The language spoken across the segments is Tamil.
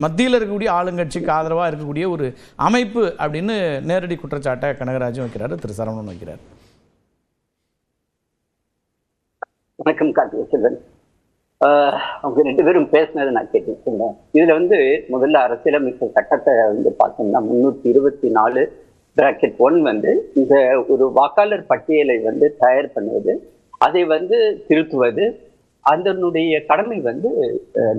மத்தியில் இருக்கக்கூடிய ஆளுங்கட்சிக்கு ஆதரவாக இருக்கக்கூடிய ஒரு அமைப்பு அப்படின்னு நேரடி குற்றச்சாட்டை கனகராஜும் வைக்கிறாரு, திரு சரவணன் வைக்கிறார். வணக்கம் கார்த்திகேயன். அவங்க ரெண்டு பேரும் பேசினதை நான் கேட்டுருந்தேன். இதுல முதல்ல அரசியலமைப்பு சட்டத்தை பார்த்தோம்னா 324(1) இந்த ஒரு வாக்காளர் பட்டியலை தயார் பண்ணுவது, அதை திருத்துவது அதனுடைய கடமை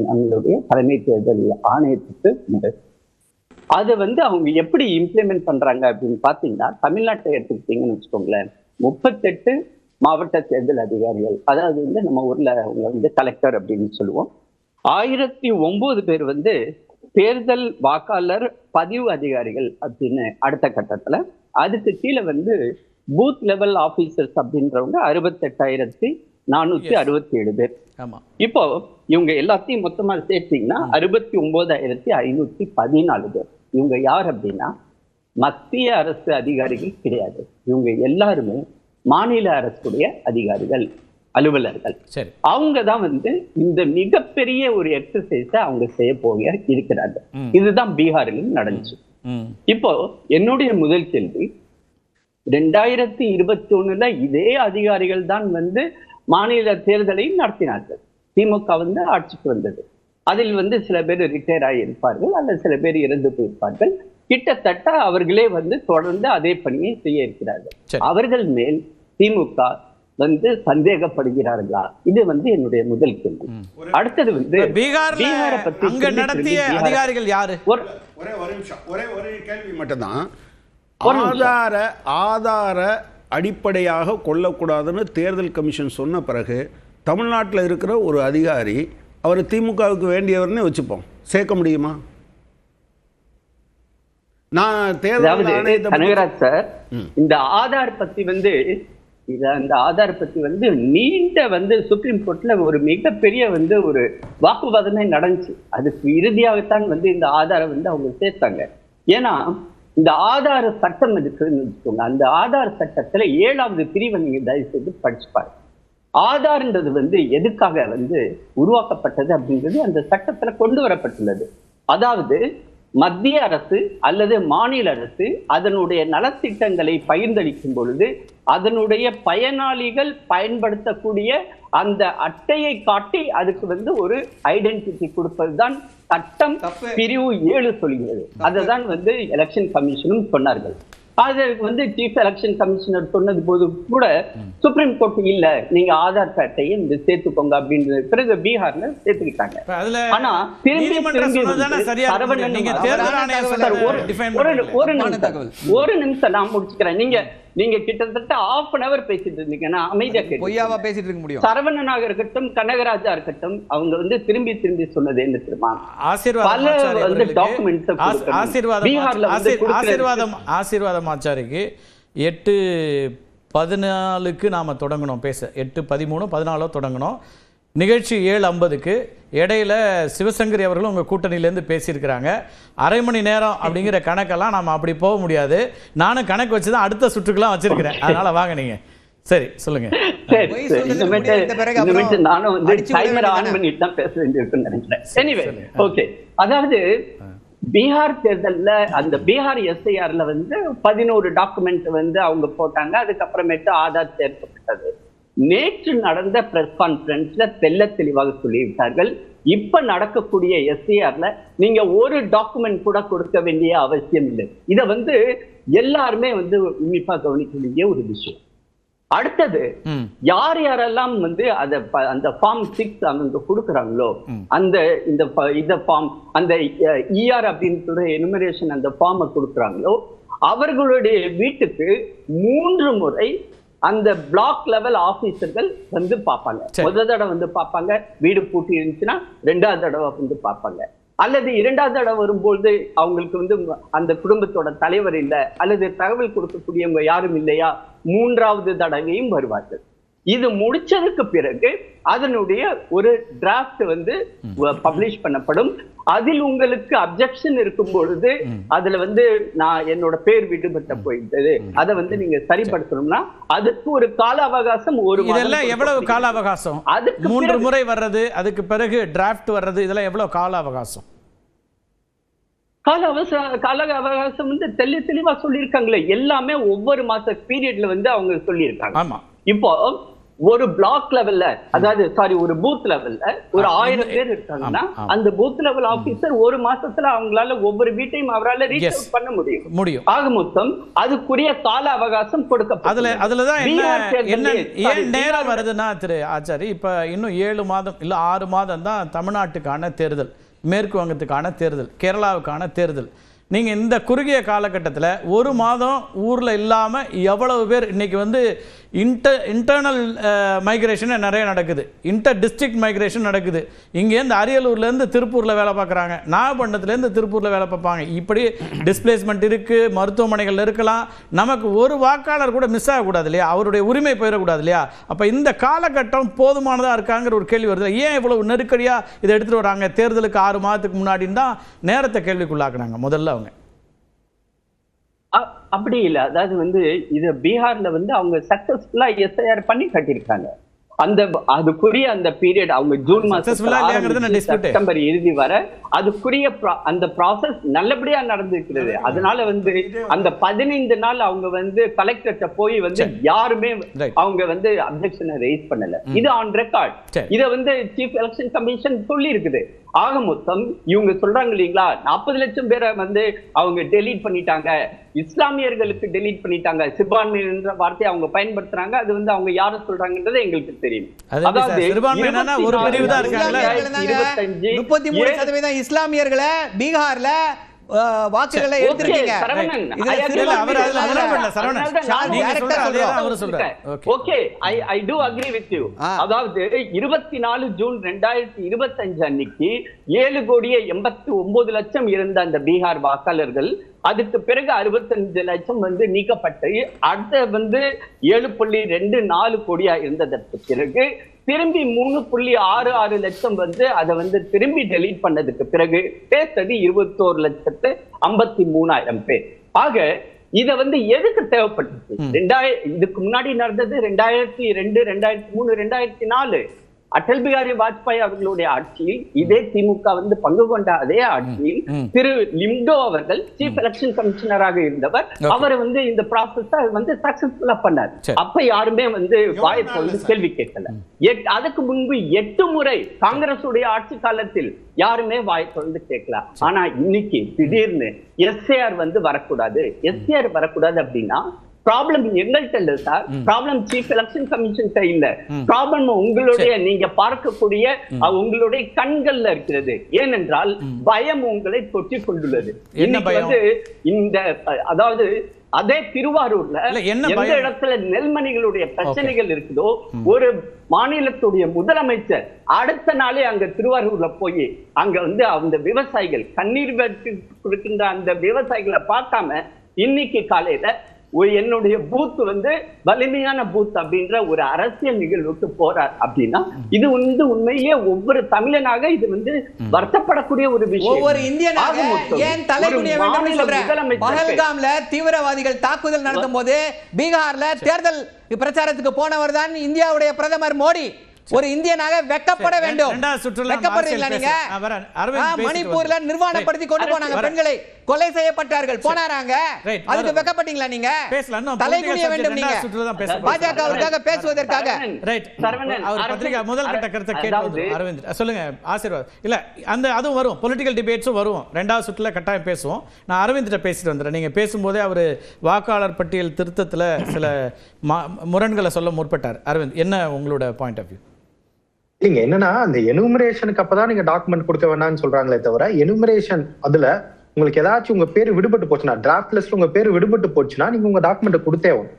நம்மளுடைய தலைமை தேர்தல் ஆணையத்துக்கு உண்டு. அதை அவங்க எப்படி இம்ப்ளிமெண்ட் பண்றாங்க அப்படின்னு பாத்தீங்கன்னா, தமிழ்நாட்டை எடுத்துக்கிட்டீங்கன்னு வச்சுக்கோங்களேன், 38 மாவட்ட தேர்தல் அதிகாரிகள், அதாவது நம்ம ஊர்ல அவங்க கலெக்டர் அப்படின்னு சொல்லுவோம், 1009 பேர் தேர்தல் வாக்காளர் பதிவு அதிகாரிகள் அப்படின்னு அடுத்த கட்டத்துல. அதுக்கு கீழே பூத் லெவல் ஆபீசர்ஸ் அப்படின்றவங்க 68,467 பேர். இப்போ இவங்க எல்லாத்தையும் மொத்தமா சேர்த்தீங்கன்னா 69,514 பேர். இவங்க யார் அப்படின்னா மத்திய அரசு அதிகாரிகள் கிடையாது. இவங்க எல்லாருமே மாநில அரசுடைய அதிகாரிகள், அலுவலர்கள். அவங்க தான் இந்த மிகப்பெரிய ஒரு எக்ஸசைஸ அவங்க செய்ய போக இருக்கிறாங்க. இதுதான் பீகாரிலும் நடந்துச்சு. இப்போ என்னுடைய முதல் கேள்வி, 2021 இதே அதிகாரிகள் தான் மாநில தேர்தலையும் நடத்தினார்கள். திமுக ஆட்சிக்கு வந்தது. அதில் சில பேர் ரிட்டையர் ஆகியிருப்பார்கள், அல்லது சில பேர் இறந்து போயிருப்பார்கள். கிட்டத்தட்ட அவர்களே தொடர்ந்து அதே பணியை செய்ய இருக்கிறார்கள். அவர்கள் மேல் திமுக சந்தேகப்படுகிறார்களா? இது என்னுடைய முதல் கேள்வி. அடுத்தது பீகாரை பத்தி நடத்திய அதிகாரிகள் யாரு? ஒரே கேள்வி மட்டும்தான். ஆதார அடிப்படையாக கொள்ளக்கூடாதுன்னு தேர்தல் கமிஷன் சொன்ன பிறகு தமிழ்நாட்டில் இருக்கிற ஒரு அதிகாரி அவர் திமுகவுக்கு வேண்டியவர்னு வச்சுப்போம், சேர்க்க முடியுமா? நான் கனகராஜ் சார், இந்த ஆதார் பத்தி அந்த ஆதார் பத்தி நீண்ட சுப்ரீம் கோர்ட்ல ஒரு மிகப்பெரிய ஒரு வாக்குவாதமே நடந்துச்சு. அதுக்கு இறுதியாகத்தான் இந்த ஆதாரை அவங்க சேர்த்தாங்க. ஏன்னா இந்த ஆதார சட்டம் இருக்குன்னு வச்சுக்கோங்க, அந்த ஆதார் சட்டத்துல 7வது பிரிவை நீங்க தயவு செய்து படிச்சுப்பாரு. ஆதார்ன்றது எதுக்காக உருவாக்கப்பட்டது அப்படின்றது அந்த சட்டத்துல கொண்டு வரப்பட்டுள்ளது. அதாவது மத்திய அரசு அல்லது மாநில அரசு அதனுடைய நலத்திட்டங்களை பகிர்ந்தளிக்கும் பொழுது அதனுடைய பயனாளிகள் பயன்படுத்தக்கூடிய அந்த அட்டையை காட்டி அதுக்கு ஒரு ஐடென்டிட்டி கொடுப்பதுதான் சட்டம் பிரிவு 7 சொல்கிறது. அதுதான் எலெக்ஷன் கமிஷனும் சொன்னார்கள். அதற்கு சீஃப் எலெக்ஷன் கமிஷனர் சொன்னது போது கூட சுப்ரீம் கோர்ட் இல்ல, நீங்க ஆதார் கார்டையை சேர்த்துக்கோங்க அப்படின்னு பிறகு பீகார்ல சேர்த்துக்கிட்டாங்க. ஆனா ஒரு நிமிஷம் நான் முடிச்சுக்கிறேன். நீங்க கிட்டத்தட்ட 1/2 hour பேசிட்டு இருந்தீங்க, நான் அமைதியா பேசிட்டு இருக்க முடியும். சரவணனாக இருக்கட்டும், கனகராஜா இருக்கட்டும், அவங்க திரும்பி சொன்னது என்ன தெரியுமா? ஆசீர்வாதம் ஆச்சாரிக்கு 8:14 நாம தொடங்கணும் பேச, 8:13 14 தொடங்கணும். நிகழ்ச்சி 7:50க்கு இடையில சிவசங்கரி அவர்களும் உங்க கூட்டணியிலேருந்து பேசியிருக்கிறாங்க. அரை மணி நேரம் அப்படிங்கிற கணக்கெல்லாம் நாம அப்படி போக முடியாது. நானும் கணக்கு வச்சுதான் அடுத்த சுற்றுக்கெல்லாம் வச்சிருக்கிறேன். அதனால வாங்க நீங்க. சரி சொல்லுங்க. அதாவது பீகார் தேர்தல்ல அந்த பீகார் எஸ்ஐஆர்ல 11 டாக்குமெண்ட் அவங்க போட்டாங்க. அதுக்கப்புறமேட்டு ஆதார் சேர்க்கப்பட்டது. நேற்று நடந்த பிரஸ் கான்பரன்ஸ்ல தெல்ல தெளிவாக சொல்லிவிட்டார்கள், இப்ப நடக்கக்கூடிய எஸ்ஐஆர்ல நீங்க ஒரு டாக்குமெண்ட் கூட கொடுக்க வேண்டிய அவசியம் இல்லை. இத எல்லாருமே உன்னிப்பா கவனிக்க வேண்டிய ஒரு விஷயம். அடுத்தது யார் யாரெல்லாம் அந்த ஃபார்ம் 6 அவங்க கொடுக்குறாங்களோ, அந்த இந்த ஃபார்ம் அந்த ER அப்படின்னு எனுமரேஷன் அந்த ஃபார்மை கொடுக்குறாங்களோ, அவர்களுடைய வீட்டுக்கு 3 முறை அந்த பிளாக் லெவல் ஆபீசர்கள் பார்ப்பாங்க. முதல் தடவை பார்ப்பாங்க, வீடு பூட்டி இருந்துச்சுன்னா 2வது தடவை பார்ப்பாங்க. அல்லது 2வது தடவை வரும்போது அவங்களுக்கு அந்த குடும்பத்தோட தலைவர் இல்லை அல்லது தகவல் கொடுக்கக்கூடியவங்க யாரும் இல்லையா, 3வது தடவையும் வருவார்கள். இது முடிச்சதுக்கு பிறகு அதனுடைய ஒரு டிராஃப்ட் பப்ளிஷ் பண்ணப்படும். அதில் உங்களுக்கு அப்ஜெக்ஷன் இருக்கும் பொழுது அதுல நான் என்னோட பேர் விடுபட்ட போயிட்டது, அதை நீங்க சரிப்படுத்தணும்னா அதுக்கு ஒரு கால அவகாசம். ஒரு எவ்வளவு கால அவகாசம்? அதுக்கு 3 முறை வர்றது, அதுக்கு பிறகு டிராஃப்ட் வர்றது, இதெல்லாம் எவ்வளவு கால அவகாசம்? கால அவகாசம் வந்து தெளிவா சொல்லியிருக்காங்களே, எல்லாமே ஒவ்வொரு மாச பீரியட்ல வந்து அவங்க சொல்லியிருக்காங்க. ஆமா. இப்போ ஒரு பிளாக் லெவல்ல, அதாவது ஒரு பூத் லெவல்ல ஒரு 1000 பேர் இருக்காங்கன்னா அந்த பூத் லெவல் ஆபீசர் ஒரு மாசத்துல அவங்களால ஒவ்வொரு வீட்டையும் அவரால ரீச் அவுட் பண்ண முடியும். ஆக மொத்தம் அதுக்குரிய கால அவகாசம் கொடுக்கப்படும். அதுலதான் என்ன ஏன் நேரம் வருதுன்னா திரு ஆச்சாரி, இப்ப இன்னும் 7 மாதம் இல்ல 6 மாதம் தான் தமிழ்நாட்டுக்கான தேர்தல், மேற்கு வங்கத்துக்கான தேர்தல், கேரளாவுக்கான தேர்தல். நீங்கள் இந்த குறுகிய காலகட்டத்தில் ஒரு மாதம் ஊரில் இல்லாமல் எவ்வளவு பேர் இன்றைக்கி வந்து இன்டர்னல் மைக்ரேஷன் நிறைய நடக்குது, இன்டர் டிஸ்ட்ரிக்ட் மைக்ரேஷன் நடக்குது. இங்கேருந்து அரியலூர்லேருந்து திருப்பூரில் வேலை பார்க்குறாங்க, நாகப்பட்டினத்துலேருந்து திருப்பூரில் வேலை பார்ப்பாங்க. இப்படி டிஸ்பிளேஸ்மெண்ட் இருக்குது, மருத்துவமனைகள் இருக்கலாம். நமக்கு ஒரு வாக்காளர் கூட மிஸ் ஆகக்கூடாது இல்லையா, அவருடைய உரிமை போயிடக்கூடாது இல்லையா. அப்போ இந்த காலகட்டம் போதுமானதாக இருக்காங்கிற ஒரு கேள்வி வருது. ஏன் இவ்வளவு நெருக்கடியாக இதை எடுத்துகிட்டு வராங்க? தேர்தலுக்கு 6 மாதத்துக்கு முன்னாடின்னு தான் நேரத்தை கேள்விக்குள்ளாக்குனாங்க முதல்ல அவங்க. அப்படி இல்ல, அதாவது வந்து இது பீகார்ல வந்து அவங்க சக்சஸ்ஃபுல்லா எஸ்ஐஆர் பண்ணி கட்டியிருக்காங்க. அதுக்குரிய அந்த பீரியட் அவங்க ஜூன் மாசம் செப்டம்பர் இறுதி வர அதுக்குரிய அந்த ப்ராசஸ் நல்லபடியா நடந்திருக்கிறது. அதனால வந்து அந்த 15 நாள் அவங்க வந்து கலெக்டர்கிட்ட போய் வந்து யாருமே அவங்க வந்து அப்ஜெக்ஷனை ரைஸ் பண்ணல. இது ஆன் ரெக்கார்ட். இத வந்து சீஃப் எலெக்ஷன் கமிஷன் சொல்லி இருக்குது. ஆக மொத்தம் இவங்க சொல்றாங்க இல்லீங்களா, 40 லட்சம் பேரை வந்து அவங்க டெலீட் பண்ணிட்டாங்க, இஸ்லாமியர்களுக்கு டெலீட் பண்ணிட்டாங்க, சிறுபான்மை என்ற வார்த்தையை அவங்க பயன்படுத்துறாங்க. அது வந்து அவங்க யார சொல்றாங்கன்றது எங்களுக்கு தெரியும். அதாவது 33% இஸ்லாமியர்களை பீகார்ல வாக்குகளை எடுத்திருக்கீங்க. அதாவது 24 ஜூன் 2025 அன்னைக்கு 7,89,00,000 இருந்த அந்த பீகார் வாக்காளர்கள் அதுக்கு பிறகு 65 லட்சம் வந்து நீக்கப்பட்டு அடுத்த வந்து 7.24 கோடியா இருந்ததற்கு பிறகு திரும்பி 3.66 லட்சம் வந்து அதை வந்து திரும்பி டெலீட் பண்ணதுக்கு பிறகு பேசுறது 21,53,000 பேர். ஆக இத வந்து எதுக்கு தேவைப்பட்டது? இதுக்கு முன்னாடி நடந்தது 2002, 2003, 2004 அடல் பிகாரி வாஜ்பாய் அவர்களுடைய ஆட்சியில் இதே திமுக வந்து பங்கு கொண்ட அதே ஆட்சியில் திரு லிம்டோ அவர்கள் சீஃப் எலெக்ஷன் கமிஷனராக இருந்தவர். அவர் வந்து இந்த ப்ராசஸ் வந்து சக்சஸ்ஃபுல்லா பண்ணார். அப்ப யாருமே வந்து வாய்ப்பு வந்து கேள்வி கேட்கல. அதுக்கு முன்பு 8 முறை காங்கிரஸ் உடைய ஆட்சி காலத்தில் யாருமே வாய்ப்பு வந்து கேட்கல. ஆனா இன்னைக்கு திடீர்னு எஸ்ஏஆர் வந்து வரக்கூடாது, எஸ்ஏஆர் வரக்கூடாது அப்படின்னா ப்ராப்ளம் எங்கள்கிட்ட இல்ல sir, problem chief election commission இல்ல, ப்ராப்ளம் உங்களுடைய நீங்க பார்க்கக்கூடிய உங்களுடைய கண்கள்ல இருக்கிறது. ஏனென்றால் பயம் உங்களை தொற்றிக் கொண்டுள்ளது. இன்னைக்கு வந்து இந்த அதாவது அதே திருவாரூர்ல எந்த இடத்துல நெல்மணிகளுடைய பிரச்சனைகள் இருக்குதோ ஒரு மாநிலத்துடைய முதலமைச்சர் அடுத்த நாளே அங்க திருவாரூர்ல போய் அங்க வந்து அந்த விவசாயிகள் கண்ணீர் கொடுக்கின்ற அந்த விவசாயிகளை பார்க்காம இன்னைக்கு காலையில என்னுடைய பூத் வந்து வலிமையான பூத் அப்படின்ற ஒரு அரசியல் நிகழ்வுக்கு போறார் அப்படின்னா இது வந்து உண்மையிலேயே ஒவ்வொரு தமிழனாக இது வந்து வருத்தப்படக்கூடிய ஒரு விஷயம். ஒவ்வொரு இந்தியனாக ஏன் தலைகுனிய வேண்டும் சொல்றேன். பஹல்காம்ல தீவிரவாதிகள் தாக்குதல் நடத்தும் போது பீகார்ல தேர்தல் பிரச்சாரத்துக்கு போனவர் தான் இந்தியாவுடைய பிரதமர் மோடி. ஒரு இந்தியனாக வெக்கப்பட வேண்டும். வெக்கப்படுறீங்களா நீங்க? மணிப்பூர்ல நிர்வாணப்படுத்தி கொண்டு போனாங்க, பெண்களை கொலை செய்யப்பட்டார்கள், போனாராங்க. அதுக்கு வெக்கப்பட்டீங்களா நீங்க? தலைகுனிய வேண்டும் நீங்க பாஜகவுக்காக பேசுவதற்காக. முதல் கட்ட கருத்தை கேட்பது அரவிந்த் சொல்லுங்க. ஆசீர்வாத் இல்ல அந்த அதுவும் வரும், பொலிட்டிக்கல் டிபேட்ஸும் வரும். 2வது சுற்றுல கட்டாயம் பேசுவோம். நான் அரவிந்த் பேசிட்டு வந்துடுறேன். நீங்க பேசும்போதே அவர் வாக்காளர் பட்டியல் திருத்தத்துல சில முரண்களை சொல்ல முற்பட்டார். அரவிந்த், என்ன உங்களோட பாயிண்ட் ஆஃப் வியூ? இல்லைங்க, என்னன்னா அந்த எனுமரேஷனுக்கு அப்பதான் நீங்க டாக்குமெண்ட் கொடுக்க வேண்டாம்னு சொல்றாங்களே தவிர, எனுமரேஷன் அதுல உங்களுக்கு ஏதாச்சும் உங்க பேரு விடுபட்டு போச்சுன்னா, டிராஃப்ட் லிஸ்ட்ல உங்க பேரு விடுபட்டு போச்சுன்னா நீங்க உங்க டாக்குமெண்ட் கொடுத்தே